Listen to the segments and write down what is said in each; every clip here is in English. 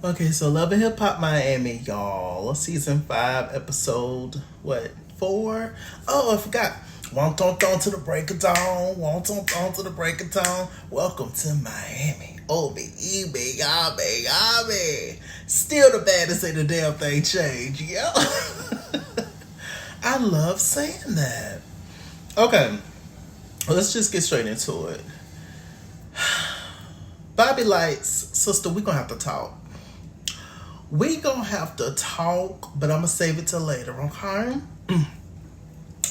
Okay, so Love and Hip Hop Miami, y'all. Season 5, episode, 4? Oh, I forgot. Want on to the break of dawn. Want on to the break of dawn. Welcome to Miami. Oh, baby, baby. Still the baddest, ain't the damn thing changed, yo. I love saying that. Okay, let's just get straight into it. Bobby Lights, sister, we gonna have to talk. We gonna have to talk, but I'm gonna save it till later, okay?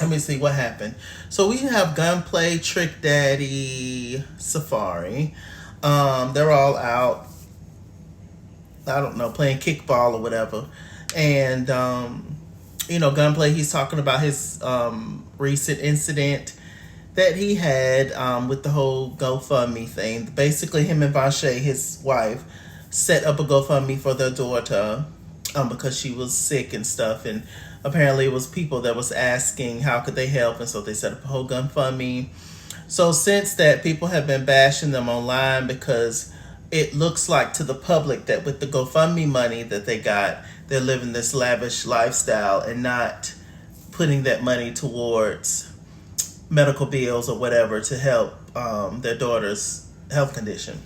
Let me see what happened. So we have Gunplay, Trick Daddy, Safari. They're all out. I don't know, playing kickball or whatever. And Gunplay, he's talking about his recent incident that he had with the whole GoFundMe thing. Basically, him and Vache, his wife, set up a GoFundMe for their daughter because she was sick and stuff. And apparently it was people that was asking how could they help. And so they set up a whole GoFundMe. So since that, people have been bashing them online because it looks like to the public that with the GoFundMe money that they got, they're living this lavish lifestyle and not putting that money towards medical bills or whatever to help their daughter's health condition.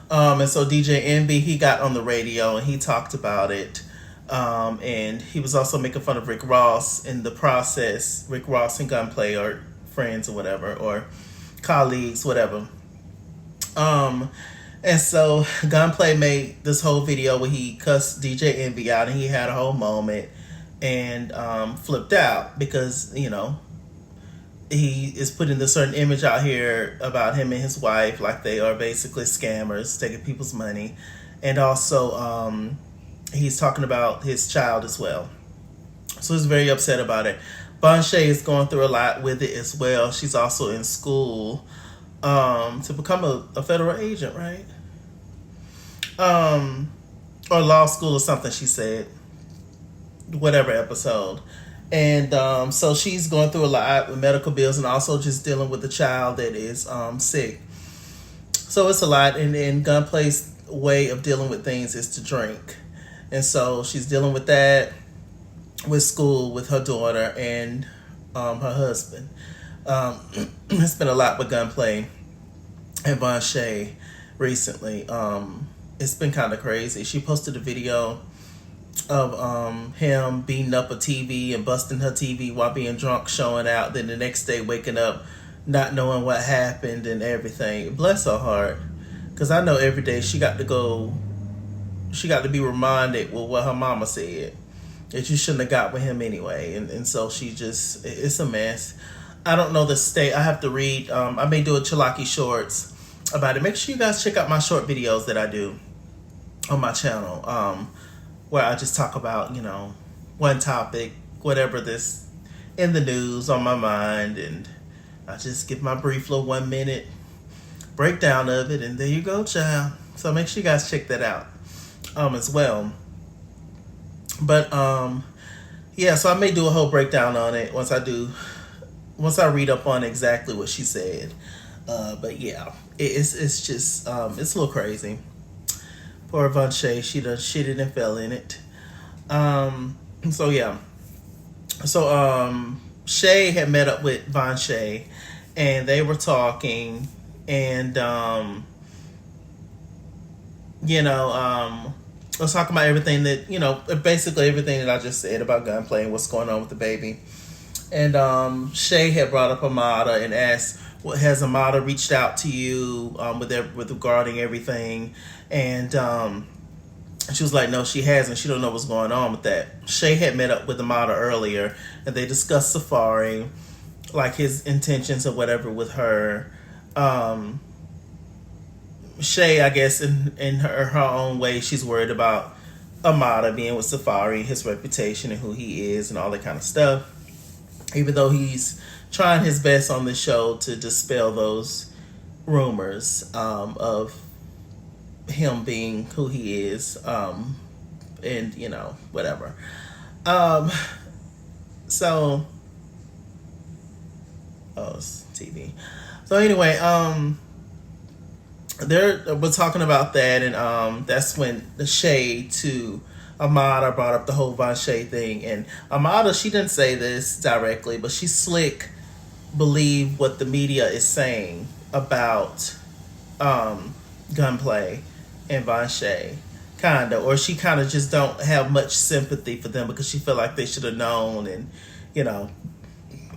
And so DJ Envy, he got on the radio and he talked about it. And he was also making fun of Rick Ross in the process. Rick Ross and Gunplay are friends or whatever, or colleagues, whatever. And so Gunplay made this whole video where he cussed DJ Envy out and he had a whole moment and flipped out because, he is putting this certain image out here about him and his wife, like they are basically scammers taking people's money. And also he's talking about his child as well. So he's very upset about it. Vache is going through a lot with it as well. She's also in school to become a federal agent, right? Or law school or something, she said. Whatever episode. And so she's going through a lot with medical bills and also just dealing with a child that is sick. So it's a lot. And Gunplay's way of dealing with things is to drink. And so she's dealing with that, with school, with her daughter, and her husband. It's been a lot with Gunplay and Vache recently. It's been kind of crazy. She posted a video of him beating up a TV and busting her TV while being drunk, showing out. Then the next day waking up not knowing what happened and everything. Bless her heart, because I know every day she got to be reminded with what her mama said, that you shouldn't have got with him anyway. And so she just, it's a mess. I don't know the state. I have to read. I may do a Chalaki shorts about it. Make sure you guys check out my short videos that I do on my channel, where I just talk about, one topic, whatever this in the news on my mind, and I just give my brief little 1 minute breakdown of it, and there you go, child. So make sure you guys check that out as well. But yeah, so I may do a whole breakdown on it once I read up on exactly what she said. But yeah, it's just it's a little crazy. Poor Vache, she done shitted and fell in it. So yeah. So Shay had met up with Vache and they were talking, and was talking about everything that, basically everything that I just said about Gunplay and what's going on with the baby. And Shay had brought up Amada and asked, "What has Amada reached out to you with regarding everything?" And she was like, "No, she hasn't. She don't know what's going on with that." Shay had met up with Amada earlier, and they discussed Safari, like his intentions or whatever with her. Shay, I guess, in her own way, she's worried about Amada being with Safari, his reputation and who he is and all that kind of stuff. Even though he's trying his best on the show to dispel those rumors of him being who he is, and whatever. So, it's TV. So anyway, we're talking about that, and that's when the shade to Amada brought up the whole Von Shay thing. And Amada, she didn't say this directly, but she slick believe what the media is saying about Gunplay and Von Shay, kinda, or she kind of just don't have much sympathy for them because she feel like they should have known. And you know,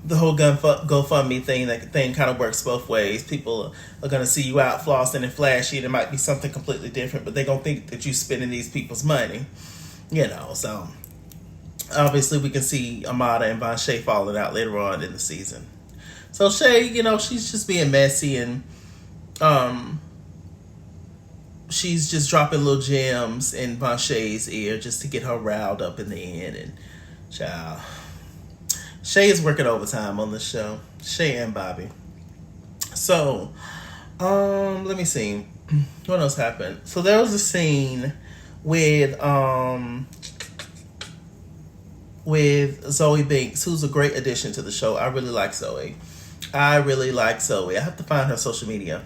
the whole GoFundMe thing kind of works both ways. People are gonna see you out flossing and flashy, and it might be something completely different, but they gonna think that you spending these people's money. You know, so obviously we can see Amada and Von Shay falling out later on in the season. So Shay, you know, she's just being messy, and she's just dropping little gems in Von Shay's ear just to get her riled up in the end. And child, Shay is working overtime on the show. Shay and Bobby. So, let me see. What else happened? So there was a scene with Zoe Banks, who's a great addition to the show. I really like Zoe. I have to find her social media.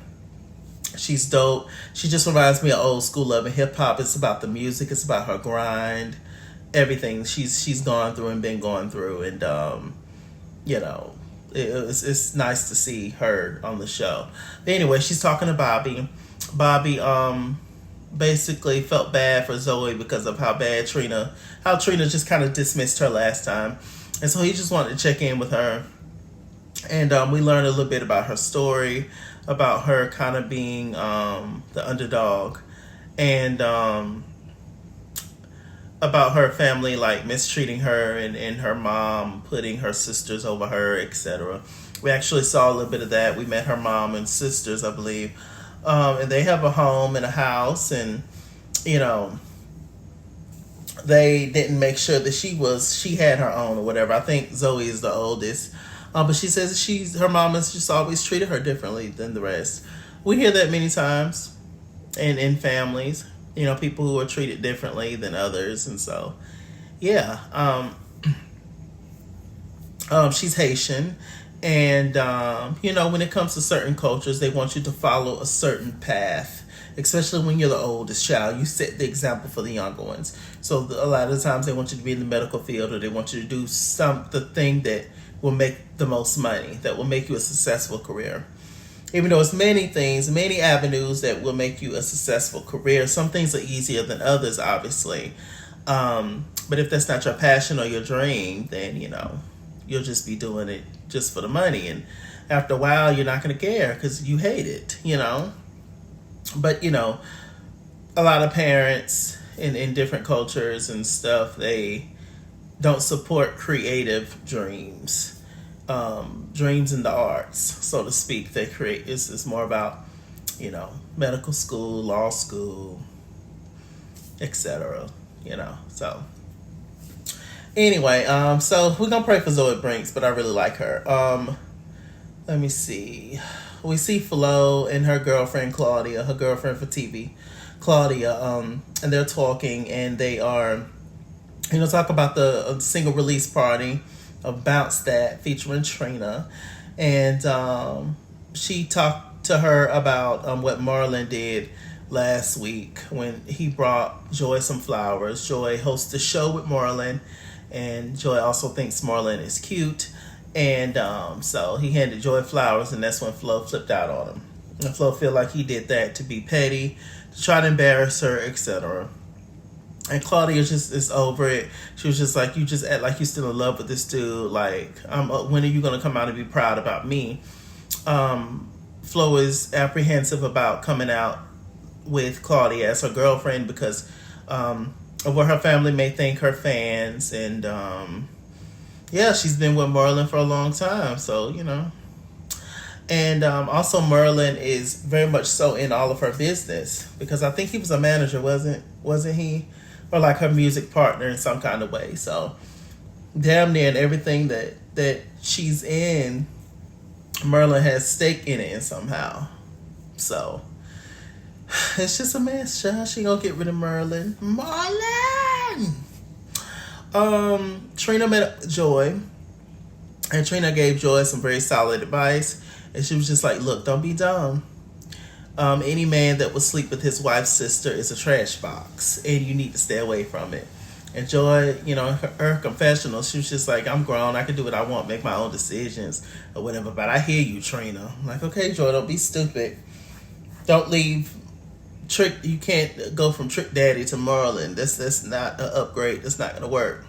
She's dope. She just reminds me of old school love and hip hop. It's about the music. It's about her grind. Everything she's gone through and been going through. And you know, it's nice to see her on the show. But anyway, she's talking to Bobby. Bobby basically felt bad for Zoe because of how Trina just kind of dismissed her last time. And so he just wanted to check in with her. And we learned a little bit about her story, about her kind of being the underdog, and about her family like mistreating her, and her mom putting her sisters over her, etc. We actually saw a little bit of that. We met her mom and sisters, I believe. And they have a home and a house, and you know, they didn't make sure that she had her own or whatever. I think Zoe is the oldest, but she says her mom has just always treated her differently than the rest. We hear that many times, in families, you know, people who are treated differently than others. And so, yeah, she's Haitian. And, you know, when it comes to certain cultures, they want you to follow a certain path, especially when you're the oldest child. You set the example for the younger ones. So a lot of the times they want you to be in the medical field, or they want you to do the thing that will make the most money, that will make you a successful career. Even though it's many avenues that will make you a successful career. Some things are easier than others, obviously. But if that's not your passion or your dream, then, you know, you'll just be doing it just for the money, and after a while you're not going to care because you hate it, you know. But you know, a lot of parents in different cultures and stuff, they don't support creative dreams, dreams in the arts, so to speak. They create it's more about, you know, medical school, law school, etc., you know. So anyway, so we're gonna pray for Zoe Banks, but I really like her. Let me see. We see Flo and her girlfriend Claudia, her girlfriend for TV, Claudia, and they're talking, and they are, you know, talk about the single release party of Bounce That featuring Trina, and she talked to her about what Marlon did last week when he brought Joy some flowers. Joy hosts a show with Marlon, and Joy also thinks Marlon is cute. And so he handed Joy flowers, and that's when Flo flipped out on him. And Flo feel like he did that to be petty, to try to embarrass her, etc. And Claudia just is over it. She was just like, you just act like you're still in love with this dude. Like, when are you going to come out and be proud about me? Flo is apprehensive about coming out with Claudia as her girlfriend because of what her family may think, her fans. And yeah, she's been with Marlon for a long time, so, you know. And also Marlon is very much so in all of her business, because I think he was a manager, wasn't he? Or like her music partner in some kind of way. So damn near in everything that she's in, Marlon has stake in it somehow. So it's just a mess, child. She gonna get rid of Marlon. Trina met Joy, and Trina gave Joy some very solid advice, and she was just like, look, don't be dumb. Any man that would sleep with his wife's sister is a trash box, and you need to stay away from it. And Joy, her confessional, she was just like, I'm grown, I can do what I want, make my own decisions or whatever. But I hear you, Trina. I'm like, okay, Joy, don't be stupid. Don't leave Trick. You can't go from Trick Daddy to Merlin. That's not an upgrade. That's not gonna work.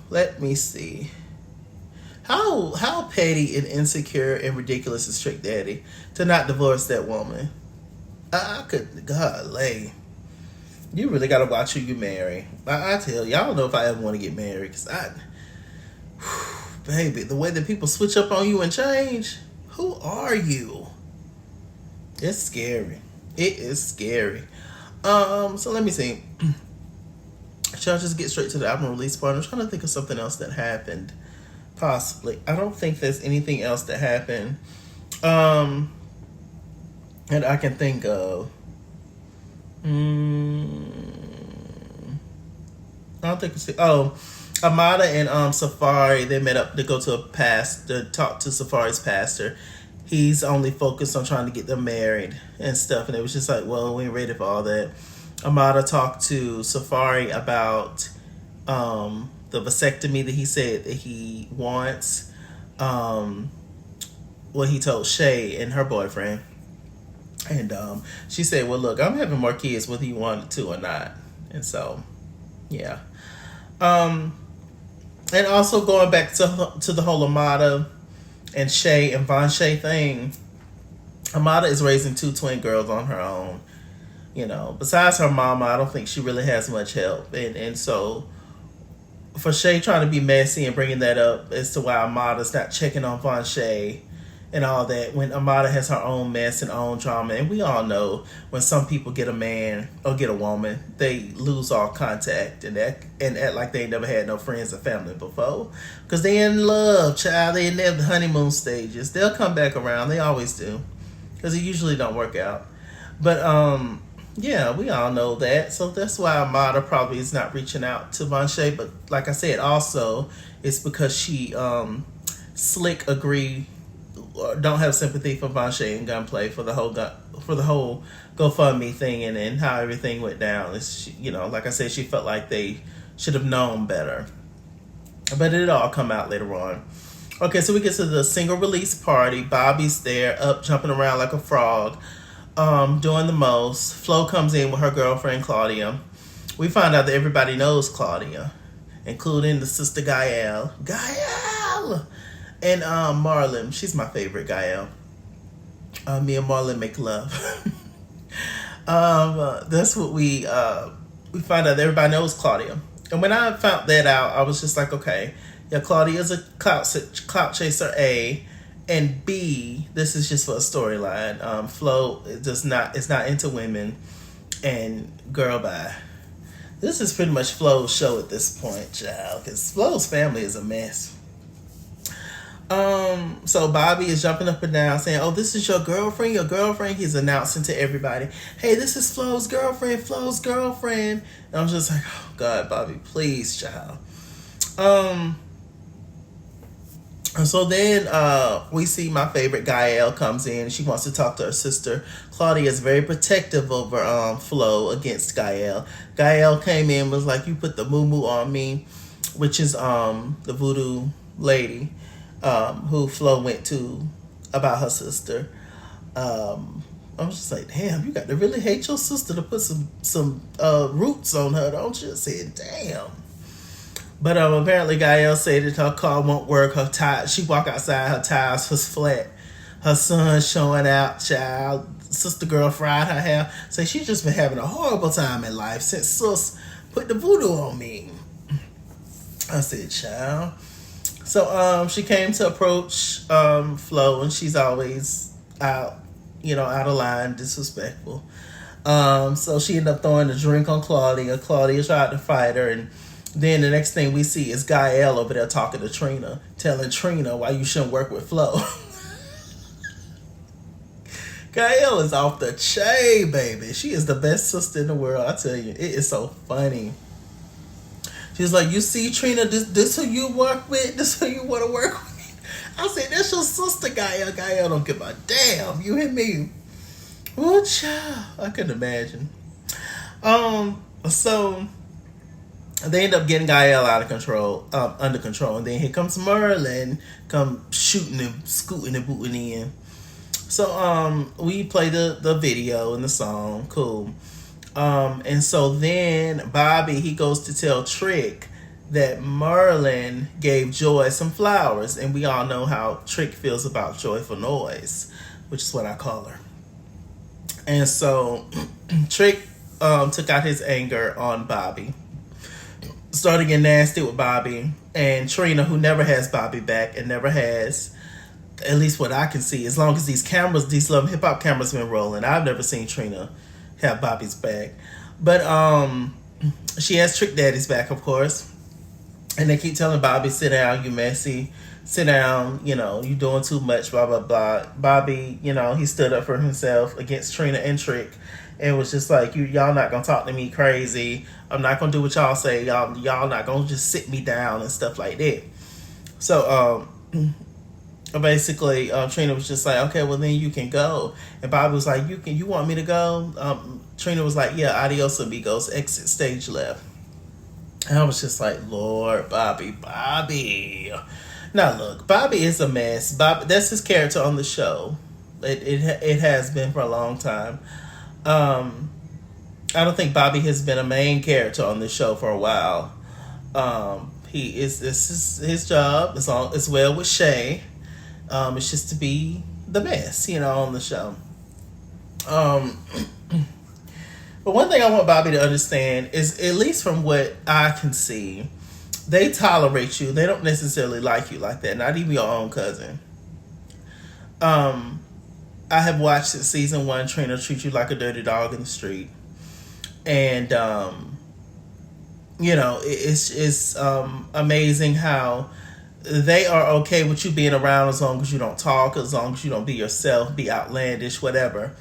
Let me see. How petty and insecure and ridiculous is Trick Daddy to not divorce that woman? I could, golly. You really gotta watch who you marry. I tell you, I don't know if I ever want to get married, because baby, the way that people switch up on you and change. Who are you? It's scary. It is scary. So let me see. Should I just get straight to the album release part? I'm trying to think of something else that happened. Possibly. I don't think there's anything else that happened that I can think of. I don't think it's... Oh, Amada and Safari, they met up to go to a pastor, talk to Safari's pastor. He's only focused on trying to get them married and stuff. And it was just like, well, we ain't ready for all that. Amada talked to Safari about the vasectomy that he said that he wants. He told Shay and her boyfriend. And she said, well, look, I'm having more kids whether you wanted to or not. And so, yeah. And also going back to the whole Amada and Shay and Von Shay thing. Amada is raising 2 twin girls on her own. Besides her mama, I don't think she really has much help. And so for Shay trying to be messy and bringing that up as to why Amada's not checking on Von Shay and all that, when Amada has her own mess and own drama. And we all know when some people get a man or get a woman, they lose all contact and act like they ain't never had no friends or family before. Because they in love, child. They in their honeymoon stages. They'll come back around. They always do. Because it usually don't work out. But, yeah, we all know that. So that's why Amada probably is not reaching out to Von Shay. But like I said, also, it's because she, Slick don't have sympathy for Von Shay and Gunplay for the whole GoFundMe thing and how everything went down. It's, like I said, she felt like they should have known better. But it'll all come out later on. Okay, so we get to the single release party. Bobby's there, up jumping around like a frog, doing the most. Flo comes in with her girlfriend Claudia. We find out that everybody knows Claudia, including the sister Gael. And Marlon. She's my favorite, Gael. Me and Marlon make love. That's what we find out that everybody knows Claudia. And when I found that out, I was just like, okay, yeah, Claudia's a clout chaser, A. And B, this is just for a storyline. Flo is not into women. And girl, bye. This is pretty much Flo's show at this point, child. Because Flo's family is a mess. So Bobby is jumping up and down saying, oh, this is your girlfriend. He's announcing to everybody, hey, this is Flo's girlfriend. And I'm just like, oh God, Bobby, please, child. So then we see my favorite Gael comes in. She wants to talk to her sister. Claudia is very protective over Flo against Gael. Gael came in, was like, you put the moo-moo on me, which is the voodoo lady who Flo went to about her sister. I was just like, damn, you got to really hate your sister to put some roots on her, don't you? I said, damn. But apparently Gael said that her car won't work. Her tire, she walked outside, her tires was flat. Her son showing out, child. Sister girl fried her hair. So she's just been having a horrible time in life since sis put the voodoo on me. I said, child. So she came to approach Flo, and she's always out of line, disrespectful. So she ended up throwing a drink on Claudia. Claudia tried to fight her, and then the next thing we see is Gael over there talking to Trina, telling Trina why you shouldn't work with Flo. Gael is off the chain, baby. She is the best sister in the world, I tell you. It is so funny. She's like, you see, Trina, this who you work with? This who you want to work with? I said, that's your sister, Gael. Gael don't give a damn. You hear me? Oh, child. I couldn't imagine. So they end up getting Gael out of control, under control, and then here comes Merlin, come shooting and scooting and booting in. So we play the video and the song, cool. And so then Bobby, he goes to tell Trick that Merlin gave Joy some flowers, and we all know how Trick feels about Joyful Noise, which is what I call her. And so Trick took out his anger on Bobby, started getting nasty with Bobby, and Trina, who never has Bobby back and never has, at least what I can see, as long as these cameras, these Love Hip Hop cameras been rolling, I've never seen Trina have Bobby's back. But she has Trick Daddy's back, of course. And they keep telling Bobby, sit down, you messy. Sit down, you know, you doing too much, blah, blah, blah. Bobby, you know, he stood up for himself against Trina and Trick. And was just like, y'all not going to talk to me crazy. I'm not going to do what y'all say. Y'all not going to just sit me down and stuff like that. So, basically, Trina was just like, okay, well, then you can go. And Bobby was like, you want me to go? Trina was like, yeah, adios amigos, exit stage left. And I was just like, Lord, Bobby. Now, look, Bobby is a mess. Bobby, that's his character on the show. It has been for a long time. I don't think Bobby has been a main character on the show for a while. This is his job. It's well with Shay. It's just to be the best, you know, on the show. But one thing I want Bobby to understand is, at least from what I can see, they tolerate you. They don't necessarily like you like that. Not even your own cousin. I have watched since season 1, Trina treat you like a dirty dog in the street. And, you know, it's amazing how they are okay with you being around as long as you don't talk, as long as you don't be yourself, be outlandish, whatever.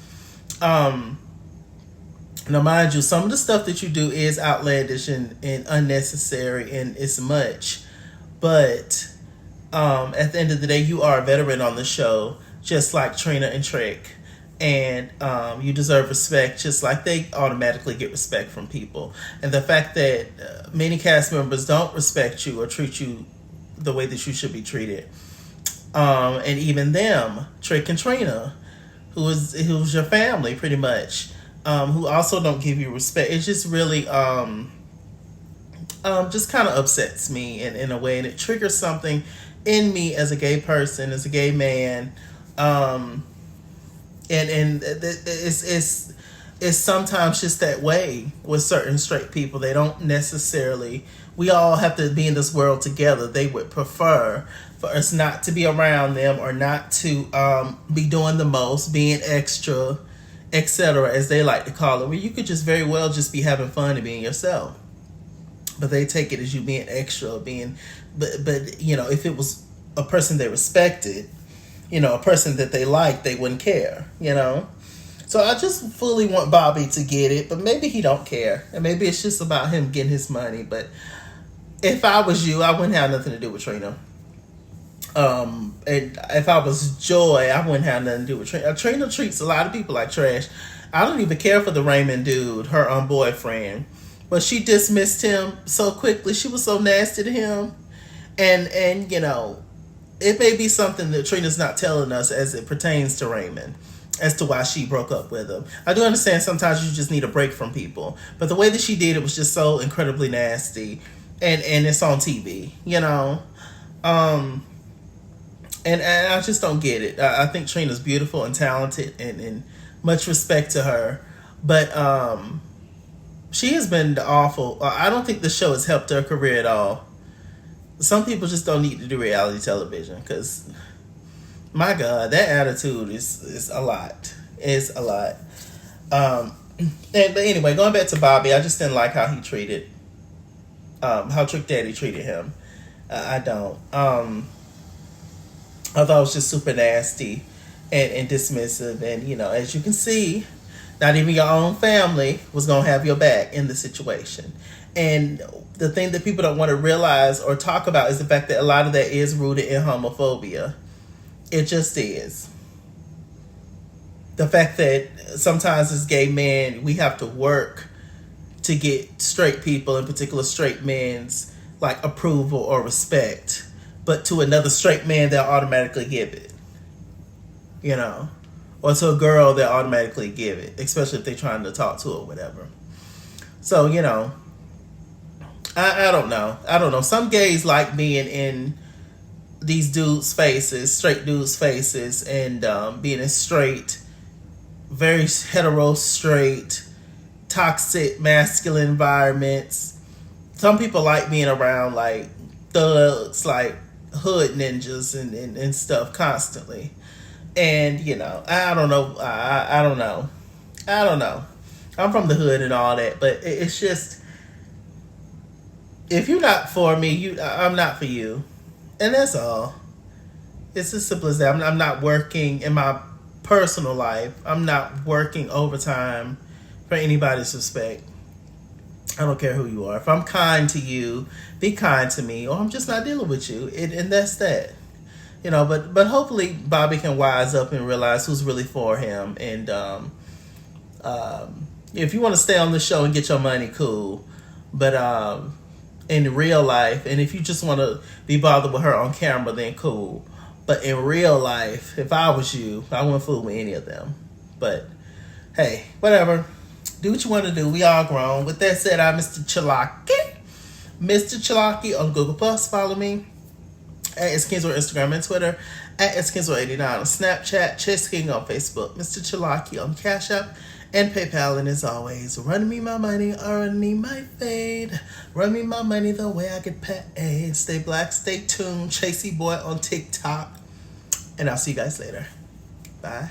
Now, mind you, some of the stuff that you do is outlandish and unnecessary, and it's much. But at the end of the day, you are a veteran on the show, just like Trina and Trick. And you deserve respect, just like they automatically get respect from people. And the fact that many cast members don't respect you or treat you the way that you should be treated. And even them, Trick and Trina, who's your family pretty much, who also don't give you respect. It just really just kind of upsets me in a way, and it triggers something in me as a gay person, as a gay man. And it's sometimes just that way with certain straight people. They don't necessarily, we all have to be in this world together. They would prefer for us not to be around them, or not to be doing the most, being extra, etc., as they like to call it, where you could just very well just be having fun and being yourself. But they take it as you being extra, but you know, if it was a person they respected, you know, a person that they liked, they wouldn't care, you know. So I just fully want Bobby to get it, but maybe he don't care, and maybe it's just about him getting his money. But if I was you, I wouldn't have nothing to do with Trina. And if I was Joy, I wouldn't have nothing to do with Trina. Trina treats a lot of people like trash. I don't even care for the Raymond dude, her boyfriend, but she dismissed him so quickly. She was so nasty to him, and you know, it may be something that Trina's not telling us as it pertains to Raymond, as to why she broke up with him. I do understand sometimes you just need a break from people, but the way that she did it was just so incredibly nasty, and it's on TV, you know. And I just don't get it. I think Trina's beautiful and talented, and much respect to her. But she has been awful. I don't think the show has helped her career at all. Some people just don't need to do reality television, because, my God, that attitude is a lot. It's a lot. But anyway, going back to Bobby, I just didn't like how he treated, how Trick Daddy treated him. I don't. I thought it was just super nasty and dismissive. And, you know, as you can see, not even your own family was going to have your back in the situation. And the thing that people don't want to realize or talk about is the fact that a lot of that is rooted in homophobia. It just is. The fact that sometimes as gay men, we have to work to get straight people, in particular straight men's, like approval or respect. But to another straight man, they'll automatically give it. You know? Or to a girl, they'll automatically give it. Especially if they're trying to talk to her or whatever. So, you know, I don't know. I don't know. Some gays like being in these dudes' faces, straight dudes' faces, and being in straight, very hetero, straight, toxic, masculine environments. Some people like being around like thugs, like hood ninjas and stuff constantly. And, you know, I don't know. I don't know. I don't know. I'm from the hood and all that, but it's just, if you're not for me, I'm not for you. And that's all. It's as simple as that. I'm not working in my personal life. I'm not working overtime for anybody's respect. I don't care who you are. If I'm kind to you, be kind to me, or I'm just not dealing with you. And that's that. You know, but hopefully Bobby can wise up and realize who's really for him. And if you want to stay on the show and get your money, cool. But in real life, and if you just want to be bothered with her on camera, then cool. But in real life, if I was you, I wouldn't fool with any of them. But hey, whatever. Do what you want to do. We all grown. With that said, I'm MrChalaki. MrChalaki on Google Plus. Follow me at @SKinsWorld Instagram and Twitter, at @SKinsWorld89 on Snapchat, Chess King on Facebook, MrChalaki on Cash App and PayPal. And as always, run me my money, earn me my fade. Run me my money the way I get paid. Stay black, stay tuned. Chasey Boy on TikTok. And I'll see you guys later. Bye.